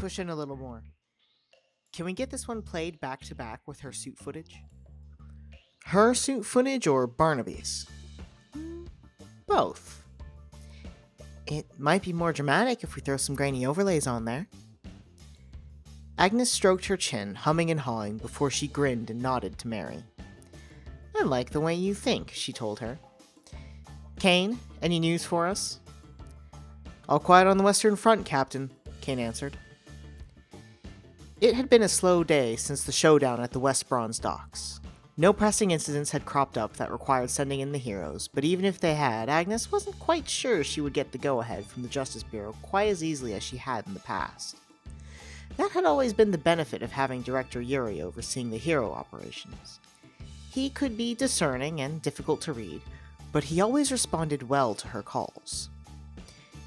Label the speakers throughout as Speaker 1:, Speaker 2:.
Speaker 1: Push in a little more. Can we get this one played back to back with her suit footage? Her suit footage or Barnaby's? Both. It might be more dramatic if we throw some grainy overlays on there. Agnes stroked her chin, humming and hawing, before she grinned and nodded to Mary. I like the way you think, she told her. Kane, any news for us? All quiet on the Western Front, Captain, Kane answered. It had been a slow day since the showdown at the West Bronze docks. No pressing incidents had cropped up that required sending in the heroes, but even if they had, Agnes wasn't quite sure she would get the go-ahead from the Justice Bureau quite as easily as she had in the past. That had always been the benefit of having Director Yuri overseeing the hero operations. He could be discerning and difficult to read, but he always responded well to her calls.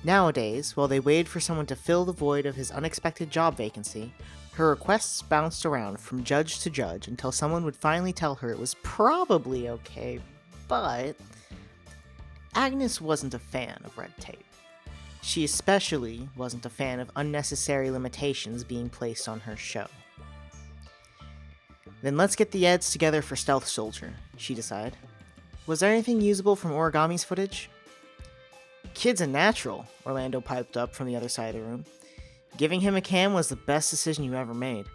Speaker 1: Nowadays, while they waited for someone to fill the void of his unexpected job vacancy, her requests bounced around from judge to judge until someone would finally tell her it was probably okay, but Agnes wasn't a fan of red tape. She especially wasn't a fan of unnecessary limitations being placed on her show. Then let's get the ads together for Stealth Soldier, she decided. Was there anything usable from Origami's footage? Kid's a natural, Orlando piped up from the other side of the room. Giving him a cam was the best decision you ever made.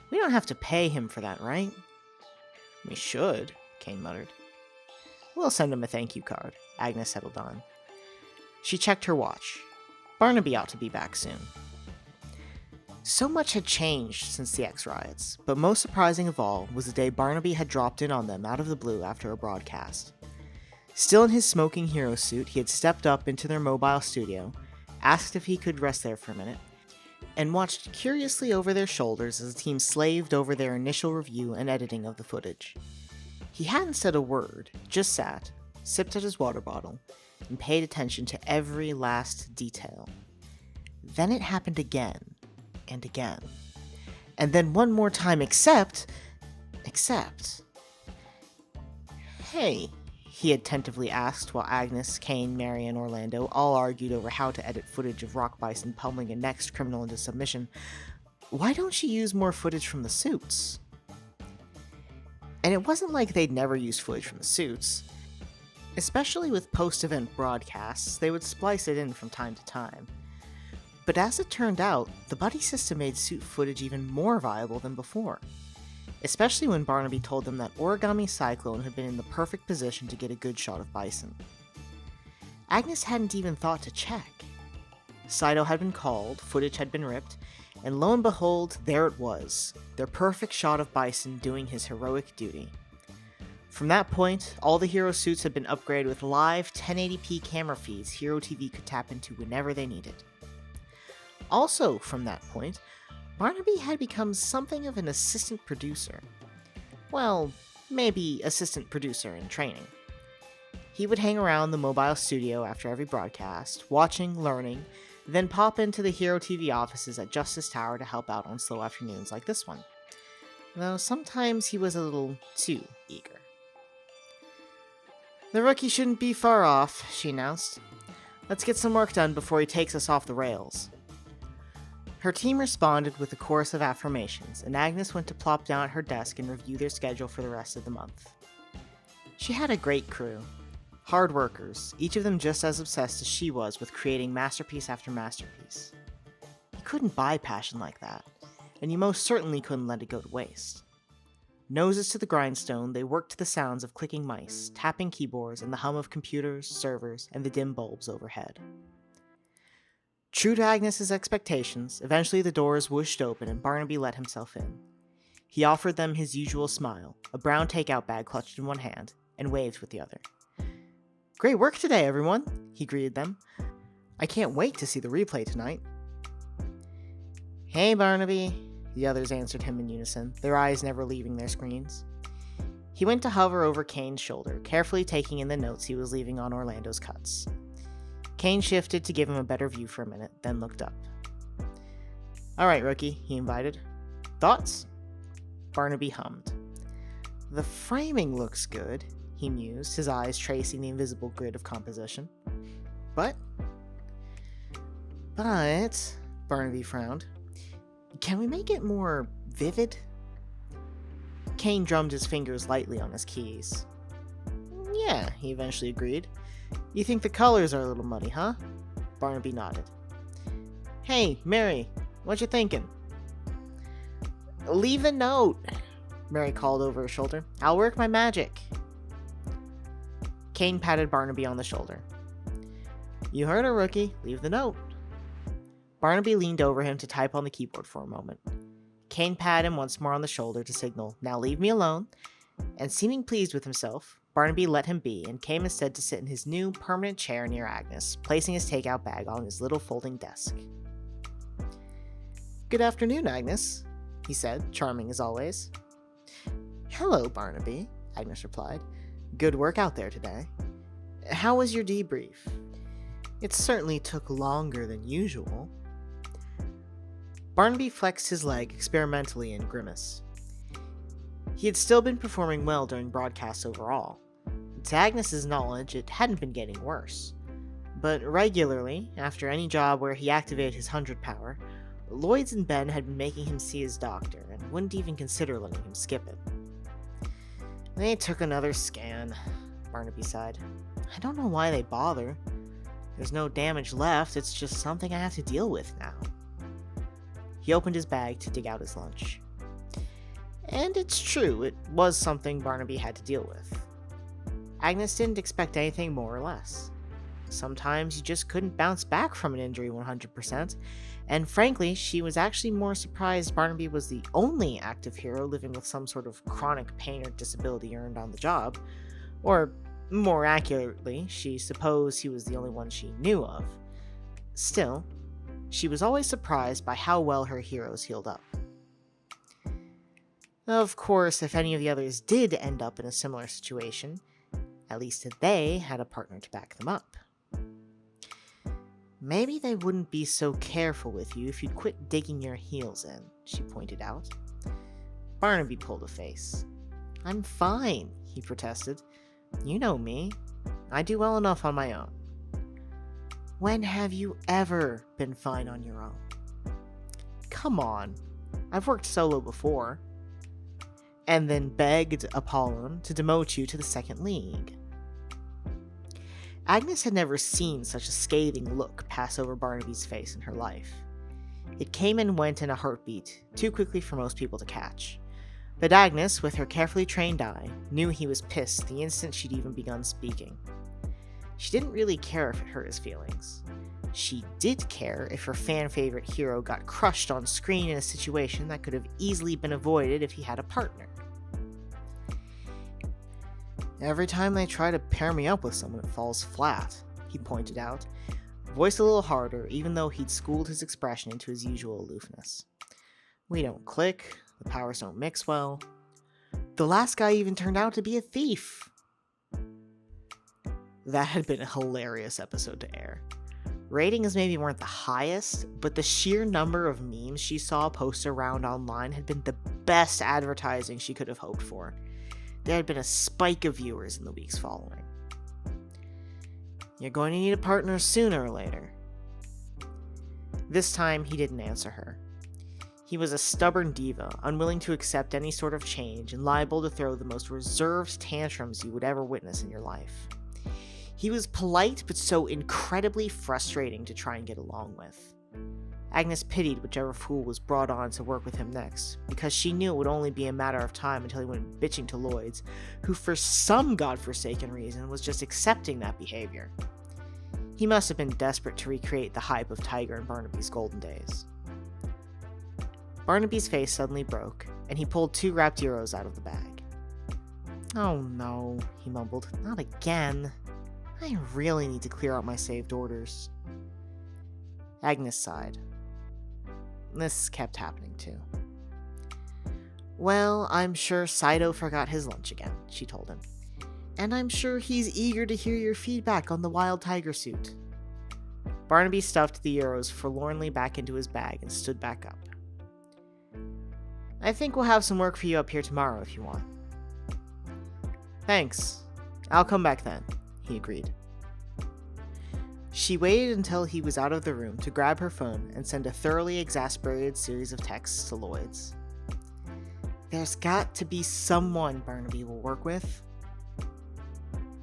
Speaker 1: We don't have to pay him for that, right? We should, Kane muttered. We'll send him a thank you card, Agnes settled on. She checked her watch. Barnaby ought to be back soon. So much had changed since the X-Riots, but most surprising of all was the day Barnaby had dropped in on them out of the blue after a broadcast. Still in his smoking hero suit, he had stepped up into their mobile studio, asked if he could rest there for a minute, and watched curiously over their shoulders as the team slaved over their initial review and editing of the footage. He hadn't said a word, just sat, sipped at his water bottle, and paid attention to every last detail. Then it happened again, and again. And then one more time, except... Hey, he had tentatively asked while Agnes, Kane, Mary, and Orlando all argued over how to edit footage of Rock Bison pummeling a next criminal into submission. Why don't you use more footage from the suits? And it wasn't like they'd never used footage from the suits. Especially with post-event broadcasts, they would splice it in from time to time. But as it turned out, the buddy system made suit footage even more viable than before. Especially when Barnaby told them that Origami Cyclone had been in the perfect position to get a good shot of Bison. Agnes hadn't even thought to check. Saito had been called, footage had been ripped, and lo and behold, there it was, their perfect shot of Bison doing his heroic duty. From that point, all the hero suits had been upgraded with live 1080p camera feeds Hero TV could tap into whenever they needed. Also from that point, Barnaby had become something of an assistant producer. Well, maybe assistant producer in training. He would hang around the mobile studio after every broadcast, watching, learning, then pop into the Hero TV offices at Justice Tower to help out on slow afternoons like this one. Though sometimes he was a little too eager. The rookie shouldn't be far off, she announced. Let's get some work done before he takes us off the rails. Her team responded with a chorus of affirmations, and Agnes went to plop down at her desk and review their schedule for the rest of the month. She had a great crew. Hard workers, each of them just as obsessed as she was with creating masterpiece after masterpiece. You couldn't buy passion like that, and you most certainly couldn't let it go to waste. Noses to the grindstone, they worked to the sounds of clicking mice, tapping keyboards, and the hum of computers, servers, and the dim bulbs overhead. True to Agnes's expectations, eventually the doors whooshed open and Barnaby let himself in. He offered them his usual smile, a brown takeout bag clutched in one hand, and waved with the other. Great work today, everyone, he greeted them. I can't wait to see the replay tonight. Hey, Barnaby, the others answered him in unison, their eyes never leaving their screens. He went to hover over Kane's shoulder, carefully taking in the notes he was leaving on Orlando's cuts. Kane shifted to give him a better view for a minute, then looked up. Alright, rookie, he invited. Thoughts? Barnaby hummed. The framing looks good, he mused, his eyes tracing the invisible grid of composition. But, Barnaby frowned. Can we make it more vivid? Kane drummed his fingers lightly on his keys. Yeah, he eventually agreed. You think the colors are a little muddy, huh? Barnaby nodded. Hey, Mary, what you thinking? Leave a note, Mary called over her shoulder. I'll work my magic. Kane patted Barnaby on the shoulder. You heard her, rookie. Leave the note. Barnaby leaned over him to type on the keyboard for a moment. Kane patted him once more on the shoulder to signal, now leave me alone, and seeming pleased with himself, Barnaby let him be and came instead to sit in his new permanent chair near Agnes, placing his takeout bag on his little folding desk. Good afternoon, Agnes, he said, charming as always. Hello, Barnaby, Agnes replied. Good work out there today. How was your debrief? It certainly took longer than usual. Barnaby flexed his leg experimentally and grimaced. He had still been performing well during broadcasts overall. To Agnes's knowledge, it hadn't been getting worse. But regularly, after any job where he activated his 100 power, Lloyds and Ben had been making him see his doctor and wouldn't even consider letting him skip it. They took another scan, Barnaby sighed. I don't know why they bother. There's no damage left, it's just something I have to deal with now. He opened his bag to dig out his lunch. And it's true, it was something Barnaby had to deal with. Agnes didn't expect anything more or less. Sometimes you just couldn't bounce back from an injury 100%, and frankly, she was actually more surprised Barnaby was the only active hero living with some sort of chronic pain or disability earned on the job, or more accurately, she supposed he was the only one she knew of. Still, she was always surprised by how well her heroes healed up. Of course, if any of the others did end up in a similar situation, at least they had a partner to back them up. Maybe they wouldn't be so careful with you if you'd quit digging your heels in, she pointed out. Barnaby pulled a face. I'm fine, he protested. You know me. I do well enough on my own. When have you ever been fine on your own? Come on. I've worked solo before. And then begged Apollon to demote you to the second league. Agnes had never seen such a scathing look pass over Barnaby's face in her life. It came and went in a heartbeat, too quickly for most people to catch. But Agnes, with her carefully trained eye, knew he was pissed the instant she'd even begun speaking. She didn't really care if it hurt his feelings. She did care if her fan-favorite hero got crushed on screen in a situation that could have easily been avoided if he had a partner. Every time they try to pair me up with someone, it falls flat, he pointed out, voiced a little harder even though he'd schooled his expression into his usual aloofness. We don't click, the powers don't mix well. The last guy even turned out to be a thief. That had been a hilarious episode to air. Ratings maybe weren't the highest, but the sheer number of memes she saw posted around online had been the best advertising she could have hoped for. There had been a spike of viewers in the weeks following. You're going to need a partner sooner or later. This time, he didn't answer her. He was a stubborn diva, unwilling to accept any sort of change and liable to throw the most reserved tantrums you would ever witness in your life. He was polite, but so incredibly frustrating to try and get along with. Agnes pitied whichever fool was brought on to work with him next, because she knew it would only be a matter of time until he went bitching to Lloyds, who for some godforsaken reason was just accepting that behavior. He must have been desperate to recreate the hype of Tiger and Barnaby's golden days. Barnaby's face suddenly broke, and he pulled 2 wrapped euros out of the bag. Oh no, he mumbled, not again. I really need to clear out my saved orders. Agnes sighed. This kept happening too. Well, I'm sure Saito forgot his lunch again, she told him. And I'm sure he's eager to hear your feedback on the wild tiger suit. Barnaby stuffed the euros forlornly back into his bag and stood back up. I think we'll have some work for you up here tomorrow if you want. Thanks. I'll come back then, he agreed. She waited until he was out of the room to grab her phone and send a thoroughly exasperated series of texts to Lloyd's. There's got to be someone Barnaby will work with.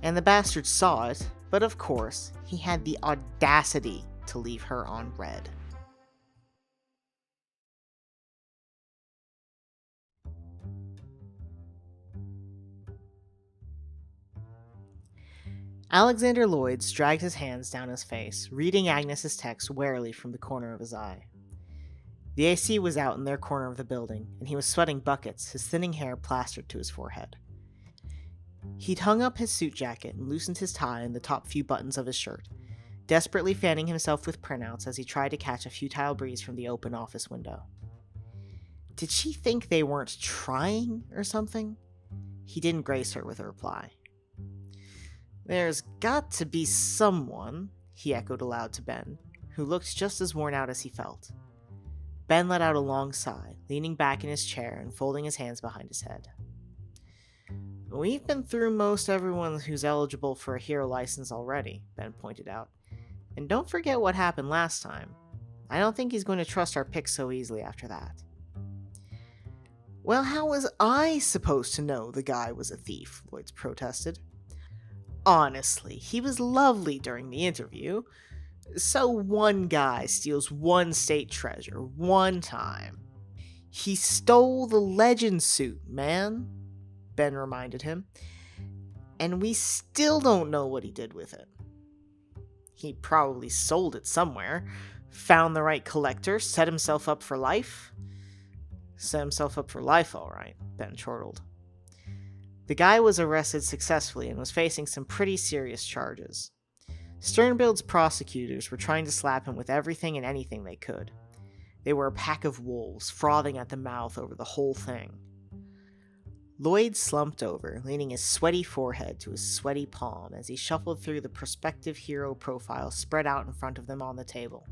Speaker 1: And the bastard saw it, but of course, he had the audacity to leave her on red. Alexander Lloyd dragged his hands down his face, reading Agnes's text warily from the corner of his eye. The AC was out in their corner of the building, and he was sweating buckets, his thinning hair plastered to his forehead. He'd hung up his suit jacket and loosened his tie and the top few buttons of his shirt, desperately fanning himself with printouts as he tried to catch a futile breeze from the open office window. Did she think they weren't trying or something? He didn't grace her with a reply. There's got to be someone, he echoed aloud to Ben, who looked just as worn out as he felt. Ben let out a long sigh, leaning back in his chair and folding his hands behind his head. We've been through most everyone who's eligible for a hero license already, Ben pointed out. And don't forget what happened last time. I don't think he's going to trust our picks so easily after that. Well, how was I supposed to know the guy was a thief? Lloyd protested. Honestly, he was lovely during the interview. So one guy steals one state treasure, one time. He stole the legend suit, man, Ben reminded him. And we still don't know what he did with it. He probably sold it somewhere, found the right collector, set himself up for life. Set himself up for life, all right, Ben chortled. The guy was arrested successfully and was facing some pretty serious charges. Stern Bild's prosecutors were trying to slap him with everything and anything they could. They were a pack of wolves, frothing at the mouth over the whole thing. Lloyd slumped over, leaning his sweaty forehead to his sweaty palm as he shuffled through the prospective hero profiles spread out in front of them on the table.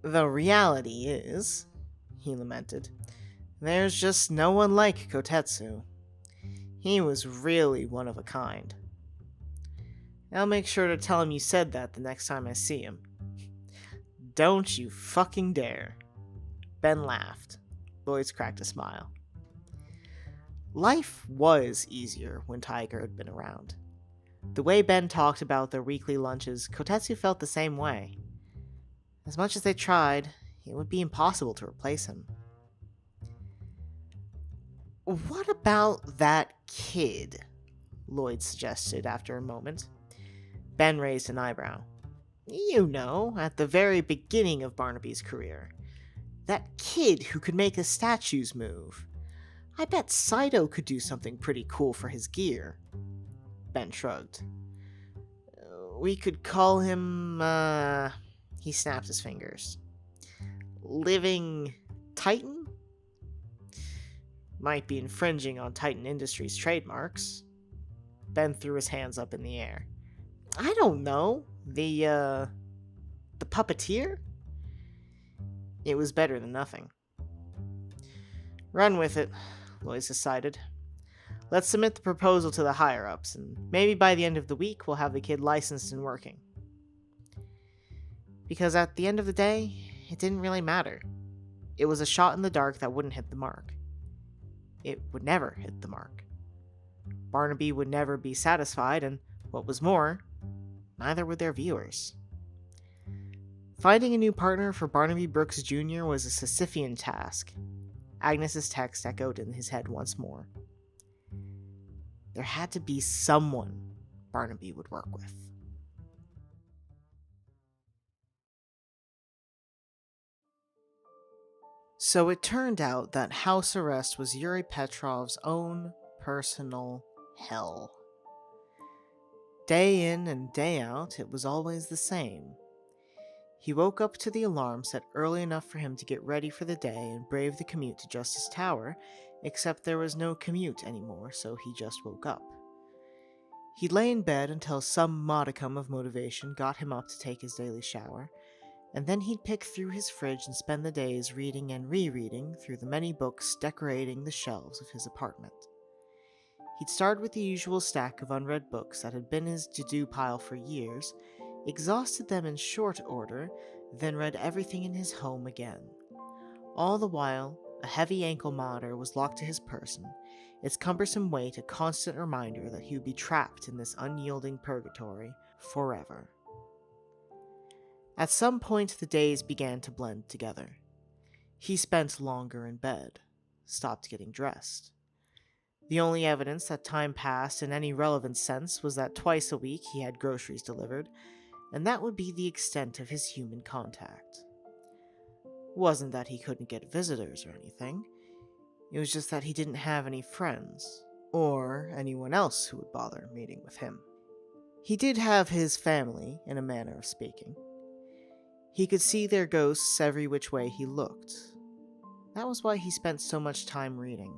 Speaker 1: The reality is, he lamented, there's just no one like Kotetsu. He was really one of a kind. I'll make sure to tell him you said that the next time I see him. Don't you fucking dare. Ben laughed. Lloyd cracked a smile. Life was easier when Tiger had been around. The way Ben talked about their weekly lunches, Kotetsu felt the same way. As much as they tried, it would be impossible to replace him. What about that kid? Lloyd suggested after a moment. Ben raised an eyebrow. You know, at the very beginning of Barnaby's career. That kid who could make his statues move. I bet Saito could do something pretty cool for his gear. Ben shrugged. We could call him, he snapped his fingers. Living Titan? Might be infringing on Titan Industries' trademarks. Ben threw his hands up in the air. I don't know. The puppeteer? It was better than nothing. Run with it, Lois decided. Let's submit the proposal to the higher-ups, and maybe by the end of the week we'll have the kid licensed and working. Because at the end of the day, it didn't really matter. It was a shot in the dark that wouldn't hit the mark. It would never hit the mark. Barnaby would never be satisfied, and what was more, neither would their viewers. Finding a new partner for Barnaby Brooks Jr. was a Sisyphean task. Agnes's text echoed in his head once more. There had to be someone Barnaby would work with. So it turned out that house arrest was Yuri Petrov's own personal hell. Day in and day out, it was always the same. He woke up to the alarm set early enough for him to get ready for the day and brave the commute to Justice Tower, except there was no commute anymore, so he just woke up. He'd lay in bed until some modicum of motivation got him up to take his daily shower, and then he'd pick through his fridge and spend the days reading and rereading through the many books decorating the shelves of his apartment. He'd start with the usual stack of unread books that had been his to-do pile for years, exhausted them in short order, then read everything in his home again. All the while, a heavy ankle monitor was locked to his person, its cumbersome weight a constant reminder that he would be trapped in this unyielding purgatory forever. At some point, the days began to blend together. He spent longer in bed, stopped getting dressed. The only evidence that time passed in any relevant sense was that twice a week he had groceries delivered, and that would be the extent of his human contact. Wasn't that he couldn't get visitors or anything. It was just that he didn't have any friends, or anyone else who would bother meeting with him. He did have his family, in a manner of speaking. He could see their ghosts every which way he looked. That was why he spent so much time reading.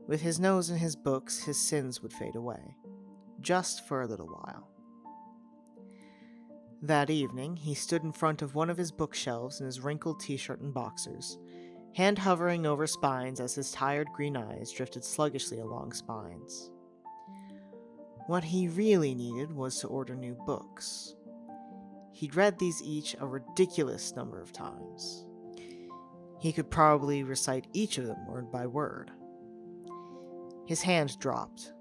Speaker 1: With his nose in his books, his sins would fade away, just for a little while. That evening, he stood in front of one of his bookshelves in his wrinkled t-shirt and boxers, hand hovering over spines as his tired green eyes drifted sluggishly along spines. What he really needed was to order new books. He'd read these each a ridiculous number of times. He could probably recite each of them word by word. His hand dropped.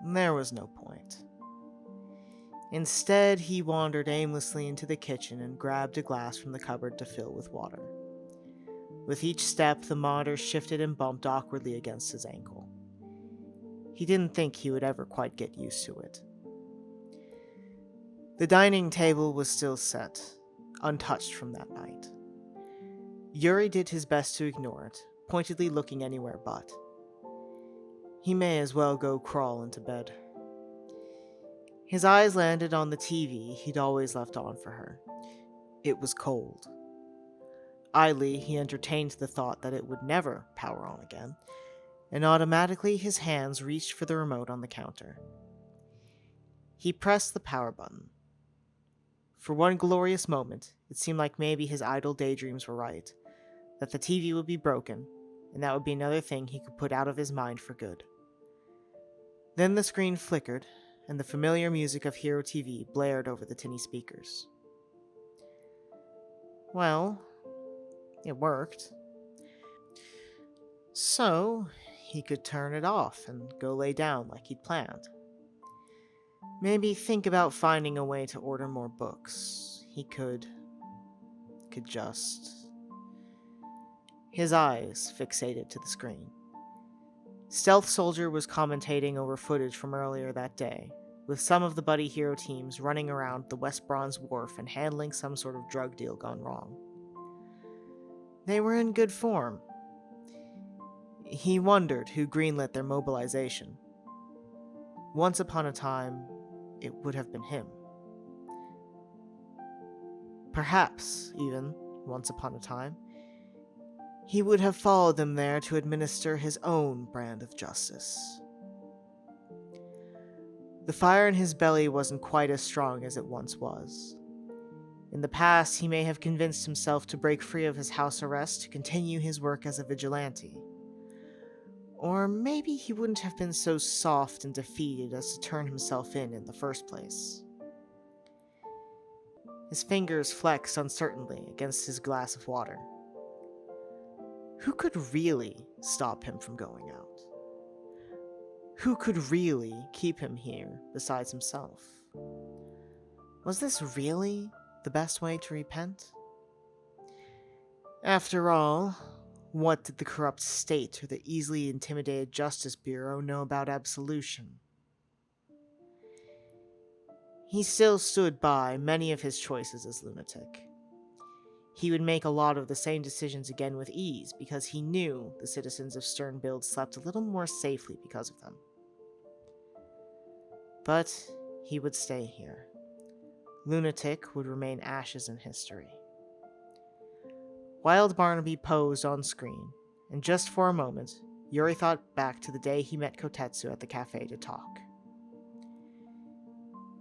Speaker 1: There was no point. Instead, he wandered aimlessly into the kitchen and grabbed a glass from the cupboard to fill with water. With each step, the monitor shifted and bumped awkwardly against his ankle. He didn't think he would ever quite get used to it. The dining table was still set, untouched from that night. Yuri did his best to ignore it, pointedly looking anywhere but. He may as well go crawl into bed. His eyes landed on the TV he'd always left on for her. It was cold. Idly, he entertained the thought that it would never power on again, and automatically his hands reached for the remote on the counter. He pressed the power button. For one glorious moment, it seemed like maybe his idle daydreams were right, that the TV would be broken, and that would be another thing he could put out of his mind for good. Then the screen flickered, and the familiar music of Hero TV blared over the tinny speakers. Well, it worked. So, he could turn it off and go lay down like he'd planned. Maybe think about finding a way to order more books. He could just... His eyes fixated to the screen. Stealth Soldier was commentating over footage from earlier that day, with some of the Buddy Hero teams running around the West Bronze Wharf and handling some sort of drug deal gone wrong. They were in good form. He wondered who greenlit their mobilization. Once upon a time, it would have been him. Perhaps, even, once upon a time, he would have followed them there to administer his own brand of justice. The fire in his belly wasn't quite as strong as it once was. In the past, he may have convinced himself to break free of his house arrest to continue his work as a vigilante. Or maybe he wouldn't have been so soft and defeated as to turn himself in the first place. His fingers flexed uncertainly against his glass of water. Who could really stop him from going out? Who could really keep him here besides himself? Was this really the best way to repent? After all, what did the corrupt state or the easily intimidated Justice Bureau know about absolution? He still stood by many of his choices as lunatic. He would make a lot of the same decisions again with ease because he knew the citizens of Stern Bild slept a little more safely because of them. But he would stay here. Lunatic would remain ashes in history. Wild Barnaby posed on screen, and just for a moment, Yuri thought back to the day he met Kotetsu at the cafe to talk.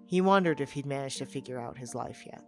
Speaker 1: He wondered if he'd managed to figure out his life yet.